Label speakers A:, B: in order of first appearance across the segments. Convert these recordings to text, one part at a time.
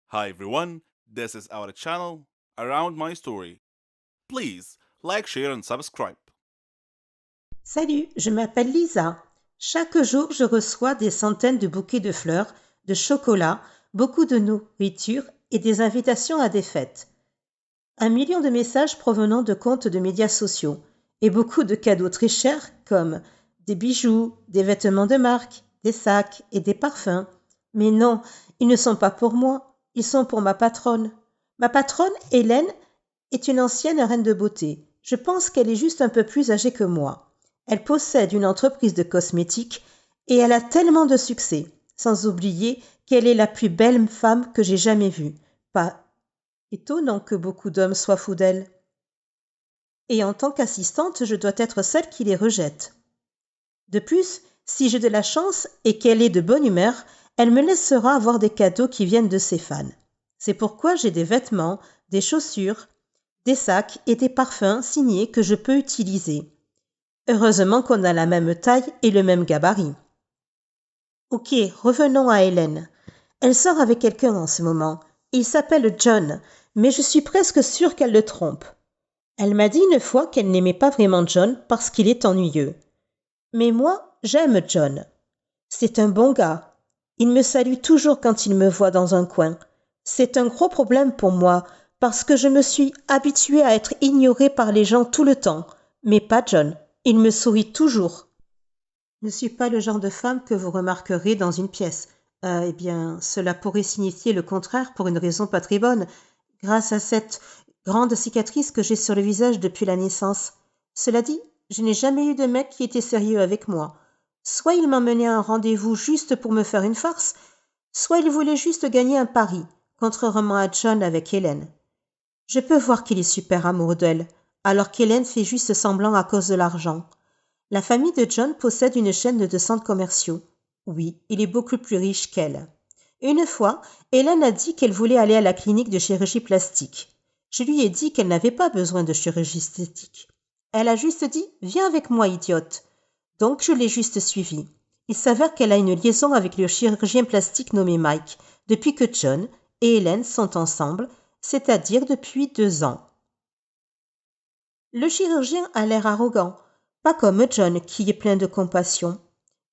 A: Hi everyone, this is our channel Around My Story. Please like, share and subscribe.
B: Salut, je m'appelle Lisa. Chaque jour, je reçois des centaines de bouquets de fleurs, de chocolat, beaucoup de nourriture et des invitations à des fêtes. 1 million de messages provenant de comptes de médias sociaux et beaucoup de cadeaux très chers comme des bijoux, des vêtements de marque, des sacs et des parfums. Mais non, ils ne sont pas pour moi, ils sont pour ma patronne. Ma patronne, Hélène, est une ancienne reine de beauté. Je pense qu'elle est juste un peu plus âgée que moi. Elle possède une entreprise de cosmétiques et elle a tellement de succès, sans oublier qu'elle est la plus belle femme que j'ai jamais vue. Pas étonnant que beaucoup d'hommes soient fous d'elle. Et en tant qu'assistante, je dois être celle qui les rejette. De plus, si j'ai de la chance et qu'elle est de bonne humeur, elle me laissera avoir des cadeaux qui viennent de ses fans. C'est pourquoi j'ai des vêtements, des chaussures, des sacs et des parfums signés que je peux utiliser. Heureusement qu'on a la même taille et le même gabarit. Ok, revenons à Hélène. Elle sort avec quelqu'un en ce moment. Il s'appelle John, mais je suis presque sûre qu'elle le trompe. Elle m'a dit une fois qu'elle n'aimait pas vraiment John parce qu'il est ennuyeux. Mais moi, j'aime John. C'est un bon gars. Il me salue toujours quand il me voit dans un coin. C'est un gros problème pour moi parce que je me suis habituée à être ignorée par les gens tout le temps. Mais pas John. Il me sourit toujours. Je ne suis pas le genre de femme que vous remarquerez dans une pièce. Eh bien, cela pourrait signifier le contraire pour une raison pas très bonne, grâce à cette grande cicatrice que j'ai sur le visage depuis la naissance. Cela dit, je n'ai jamais eu de mec qui était sérieux avec moi. Soit il m'emmenait à un rendez-vous juste pour me faire une farce, soit il voulait juste gagner un pari, contrairement à John avec Hélène. Je peux voir qu'il est super amoureux d'elle, alors qu'Hélène fait juste semblant à cause de l'argent. La famille de John possède une chaîne de centres commerciaux. Oui, il est beaucoup plus riche qu'elle. Une fois, Hélène a dit qu'elle voulait aller à la clinique de chirurgie plastique. Je lui ai dit qu'elle n'avait pas besoin de chirurgie esthétique. Elle a juste dit « Viens avec moi, idiote ». Donc je l'ai juste suivie. Il s'avère qu'elle a une liaison avec le chirurgien plastique nommé Mike, depuis que John et Hélène sont ensemble, c'est-à-dire depuis 2 ans. Le chirurgien a l'air arrogant, pas comme John qui est plein de compassion.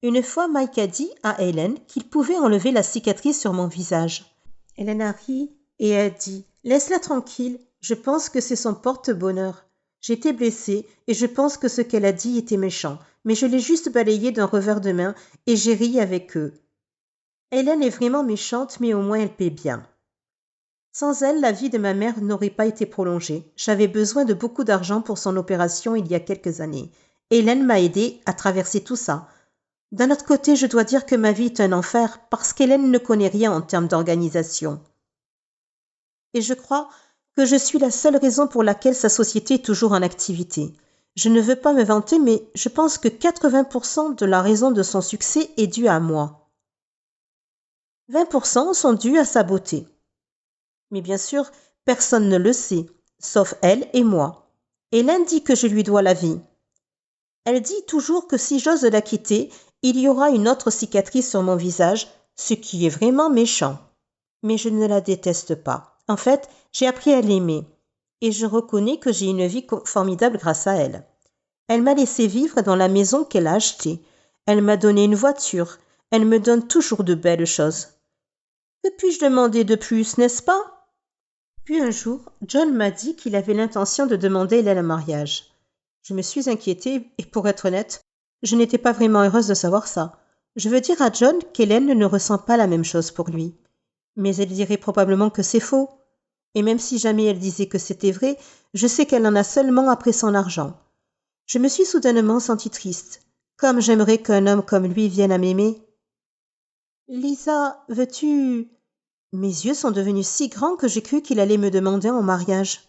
B: Une fois, Mike a dit à Hélène qu'il pouvait enlever la cicatrice sur mon visage. Hélène a ri et a dit « Laisse-la tranquille, je pense que c'est son porte-bonheur. J'étais blessée et je pense que ce qu'elle a dit était méchant, mais je l'ai juste balayé d'un revers de main et j'ai ri avec eux. Hélène est vraiment méchante, mais au moins elle paie bien. Sans elle, la vie de ma mère n'aurait pas été prolongée. J'avais besoin de beaucoup d'argent pour son opération il y a quelques années. Hélène m'a aidée à traverser tout ça. D'un autre côté, je dois dire que ma vie est un enfer parce qu'Hélène ne connaît rien en termes d'organisation. Et je crois que je suis la seule raison pour laquelle sa société est toujours en activité. Je ne veux pas me vanter, mais je pense que 80% de la raison de son succès est due à moi. 20% sont dus à sa beauté. Mais bien sûr, personne ne le sait, sauf elle et moi. Hélène dit que je lui dois la vie. Elle dit toujours que si j'ose la quitter, il y aura une autre cicatrice sur mon visage, ce qui est vraiment méchant. Mais je ne la déteste pas. En fait, j'ai appris à l'aimer. Et je reconnais que j'ai une vie formidable grâce à elle. Elle m'a laissé vivre dans la maison qu'elle a achetée. Elle m'a donné une voiture. Elle me donne toujours de belles choses. Que puis-je demander de plus, n'est-ce pas? Puis un jour, John m'a dit qu'il avait l'intention de demander Hélène en mariage. Je me suis inquiétée et pour être honnête, je n'étais pas vraiment heureuse de savoir ça. Je veux dire à John qu'Hélène ne ressent pas la même chose pour lui. Mais elle dirait probablement que c'est faux. Et même si jamais elle disait que c'était vrai, je sais qu'elle en a seulement après son argent. Je me suis soudainement sentie triste. Comme j'aimerais qu'un homme comme lui vienne à m'aimer. Lisa, veux-tu... Mes yeux sont devenus si grands que j'ai cru qu'il allait me demander en mariage.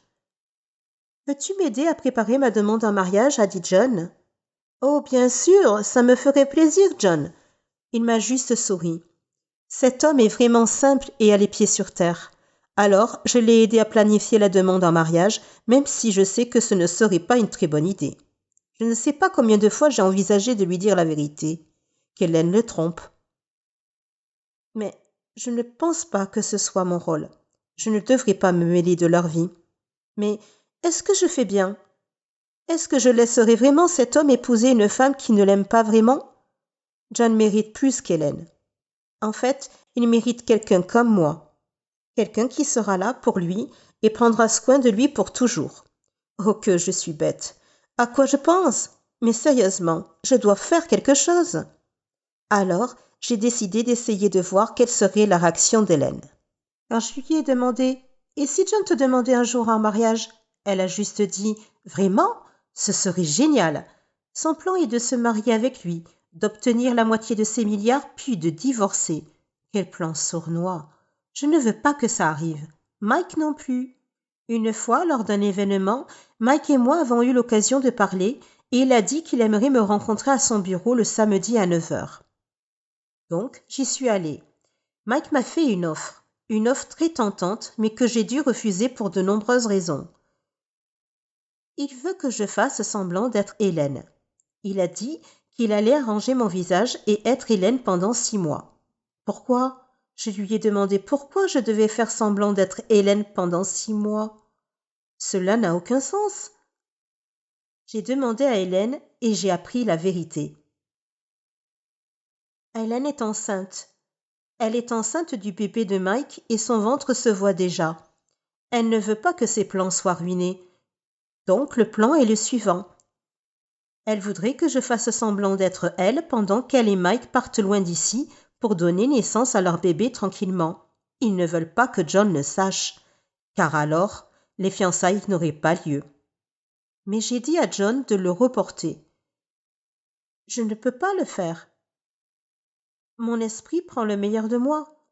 B: Veux-tu m'aider à préparer ma demande en mariage, a dit John. Oh, bien sûr, ça me ferait plaisir, John. Il m'a juste souri. Cet homme est vraiment simple et a les pieds sur terre. Alors, je l'ai aidé à planifier la demande en mariage, même si je sais que ce ne serait pas une très bonne idée. Je ne sais pas combien de fois j'ai envisagé de lui dire la vérité, qu'Hélène le trompe. Mais Je ne pense pas que ce soit mon rôle. Je ne devrais pas me mêler de leur vie. Mais est-ce que je fais bien? Est-ce que je laisserai vraiment cet homme épouser une femme qui ne l'aime pas vraiment? John mérite plus qu'Hélène. En fait, il mérite quelqu'un comme moi. Quelqu'un qui sera là pour lui et prendra soin de lui pour toujours. Oh que je suis bête. À quoi je pense? Mais sérieusement, je dois faire quelque chose. Alors, j'ai décidé d'essayer de voir quelle serait la réaction d'Hélène. Quand je lui ai demandé Et si John te demandait un jour en mariage? Elle a juste dit Vraiment? Ce serait génial. Son plan est de se marier avec lui, d'obtenir la moitié de ses milliards, puis de divorcer. Quel plan sournois. Je ne veux pas que ça arrive. Mike non plus. Une fois, lors d'un événement, Mike et moi avons eu l'occasion de parler et il a dit qu'il aimerait me rencontrer à son bureau le samedi à 9h. Donc, j'y suis allée. Mike m'a fait une offre très tentante, mais que j'ai dû refuser pour de nombreuses raisons. Il veut que je fasse semblant d'être Hélène. Il a dit qu'il allait arranger mon visage et être Hélène pendant 6 mois. Pourquoi? Je lui ai demandé pourquoi je devais faire semblant d'être Hélène pendant 6 mois. Cela n'a aucun sens. J'ai demandé à Hélène et j'ai appris la vérité. Hélène est enceinte. Elle est enceinte du bébé de Mike et son ventre se voit déjà. Elle ne veut pas que ses plans soient ruinés. Donc le plan est le suivant. Elle voudrait que je fasse semblant d'être elle pendant qu'elle et Mike partent loin d'ici pour donner naissance à leur bébé tranquillement. Ils ne veulent pas que John le sache, car alors les fiançailles n'auraient pas lieu. Mais j'ai dit à John de le reporter. Je ne peux pas le faire. Mon esprit prend le meilleur de moi.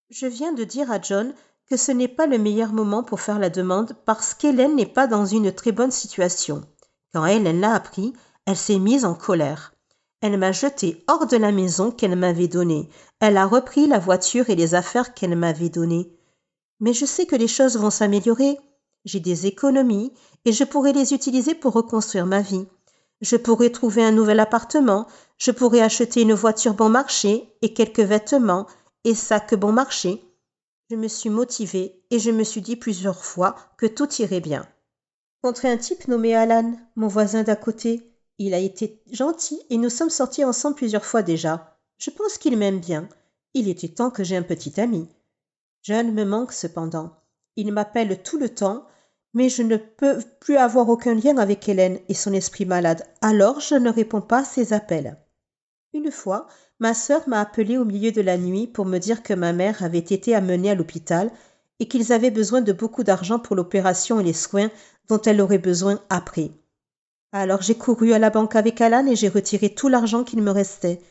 B: Je viens de dire à John que ce n'est pas le meilleur moment pour faire la demande parce qu'Hélène n'est pas dans une très bonne situation. Quand Hélène l'a appris, elle s'est mise en colère. Elle m'a jeté hors de la maison qu'elle m'avait donnée. Elle a repris la voiture et les affaires qu'elle m'avait données. Mais je sais que les choses vont s'améliorer. J'ai des économies et je pourrai les utiliser pour reconstruire ma vie. Je pourrai trouver un nouvel appartement, je pourrai acheter une voiture bon marché et quelques vêtements et sacs bon marché. Je me suis motivée et je me suis dit plusieurs fois que tout irait bien. Contre un type nommé Alan, mon voisin d'à côté. Il a été gentil et nous sommes sortis ensemble plusieurs fois déjà. Je pense qu'il m'aime bien. Il était temps que j'ai un petit ami. John me manque cependant. Il m'appelle tout le temps, mais je ne peux plus avoir aucun lien avec Hélène et son esprit malade, alors je ne réponds pas à ses appels. Une fois, ma sœur m'a appelé au milieu de la nuit pour me dire que ma mère avait été amenée à l'hôpital et qu'ils avaient besoin de beaucoup d'argent pour l'opération et les soins dont elle aurait besoin après. Alors j'ai couru à la banque avec Alan et j'ai retiré tout l'argent qu'il me restait,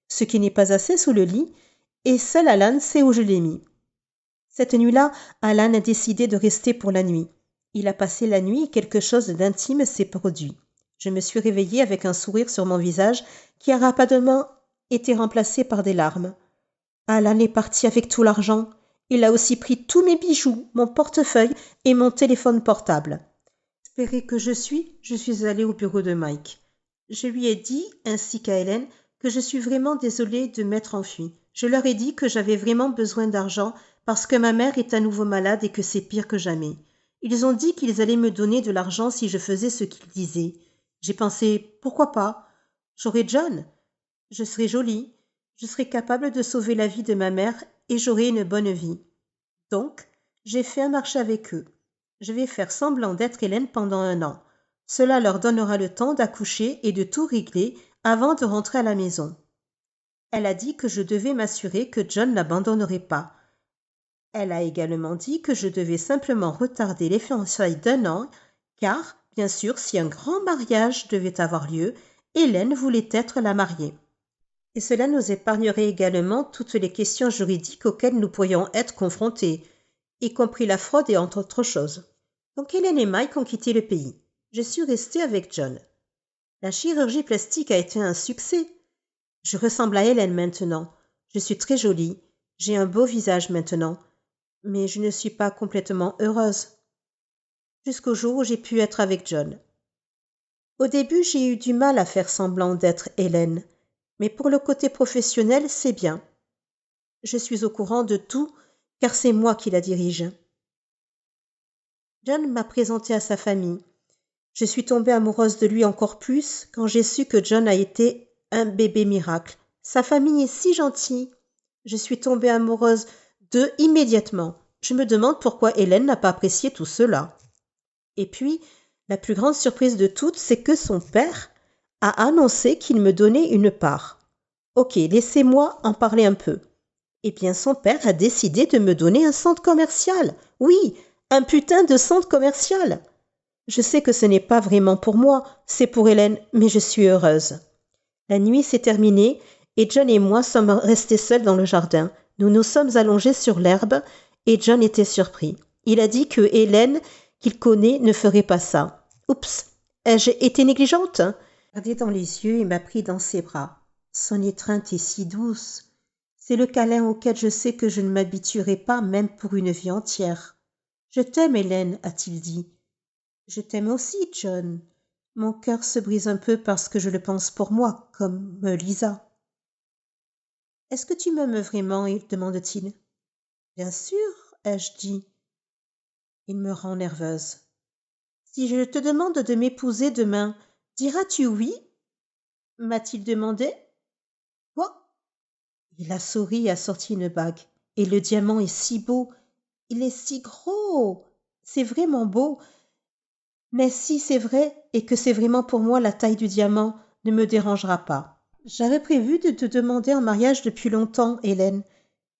B: ce qui n'est pas assez sous le lit, et seul Alan sait où je l'ai mis. Cette nuit-là, Alan a décidé de rester pour la nuit. Il a passé la nuit et quelque chose d'intime s'est produit. Je me suis réveillée avec un sourire sur mon visage qui a rapidement été remplacé par des larmes. Alan est parti avec tout l'argent. Il a aussi pris tous mes bijoux, mon portefeuille et mon téléphone portable. Espéré que je suis allée au bureau de Mike. Je lui ai dit, ainsi qu'à Hélène, que je suis vraiment désolée de m'être enfuie. Je leur ai dit que j'avais vraiment besoin d'argent parce que ma mère est à nouveau malade et que c'est pire que jamais. Ils ont dit qu'ils allaient me donner de l'argent si je faisais ce qu'ils disaient. J'ai pensé, pourquoi pas? J'aurai John. Je serai jolie. Je serai capable de sauver la vie de ma mère et j'aurai une bonne vie. Donc, j'ai fait un marché avec eux. Je vais faire semblant d'être Hélène pendant 1 an. Cela leur donnera le temps d'accoucher et de tout régler avant de rentrer à la maison. Elle a dit que je devais m'assurer que John n'abandonnerait pas. Elle a également dit que je devais simplement retarder les fiançailles d'1 an, car, bien sûr, si un grand mariage devait avoir lieu, Hélène voulait être la mariée. Et cela nous épargnerait également toutes les questions juridiques auxquelles nous pourrions être confrontés, y compris la fraude et entre autres choses. Donc Hélène et Mike ont quitté le pays. Je suis restée avec John. La chirurgie plastique a été un succès. Je ressemble à Hélène maintenant. Je suis très jolie. J'ai un beau visage maintenant. Mais je ne suis pas complètement heureuse. Jusqu'au jour où j'ai pu être avec John. Au début, j'ai eu du mal à faire semblant d'être Hélène. Mais pour le côté professionnel, c'est bien. Je suis au courant de tout, car c'est moi qui la dirige. John m'a présenté à sa famille. Je suis tombée amoureuse de lui encore plus quand j'ai su que John a été un bébé miracle. Sa famille est si gentille. Je suis tombée amoureuse d'eux immédiatement. Je me demande pourquoi Hélène n'a pas apprécié tout cela. Et puis, la plus grande surprise de toutes, c'est que son père a annoncé qu'il me donnait une part. Ok, laissez-moi en parler un peu. Eh bien, son père a décidé de me donner un centre commercial. Oui, un putain de centre commercial. Je sais que ce n'est pas vraiment pour moi, c'est pour Hélène, mais je suis heureuse. La nuit s'est terminée et John et moi sommes restés seuls dans le jardin. Nous nous sommes allongés sur l'herbe et John était surpris. Il a dit que Hélène, qu'il connaît, ne ferait pas ça. Oups, ai-je été négligente? Il m'a regardé dans les yeux et m'a pris dans ses bras. Son étreinte est si douce. C'est le câlin auquel je sais que je ne m'habituerai pas même pour une vie entière. Je t'aime, Hélène, a-t-il dit. Je t'aime aussi, John. Mon cœur se brise un peu parce que je le pense pour moi, comme Lisa. Est-ce que tu m'aimes vraiment? Demande-t-il. Bien sûr, ai-je dit. Il me rend nerveuse. Si je te demande de m'épouser demain, diras-tu oui? M'a-t-il demandé. Quoi? Il a souri et a sorti une bague. Et le diamant est si beau. Il est si gros. C'est vraiment beau. Mais si c'est vrai et que c'est vraiment pour moi, la taille du diamant ne me dérangera pas. J'avais prévu de te demander en mariage depuis longtemps, Hélène.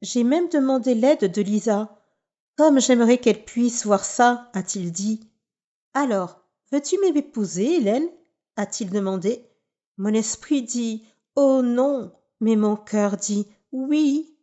B: J'ai même demandé l'aide de Lisa. Comme j'aimerais qu'elle puisse voir ça, a-t-il dit. Alors, veux-tu m'épouser, Hélène? A-t-il demandé. Mon esprit dit oh non, mais mon cœur dit oui.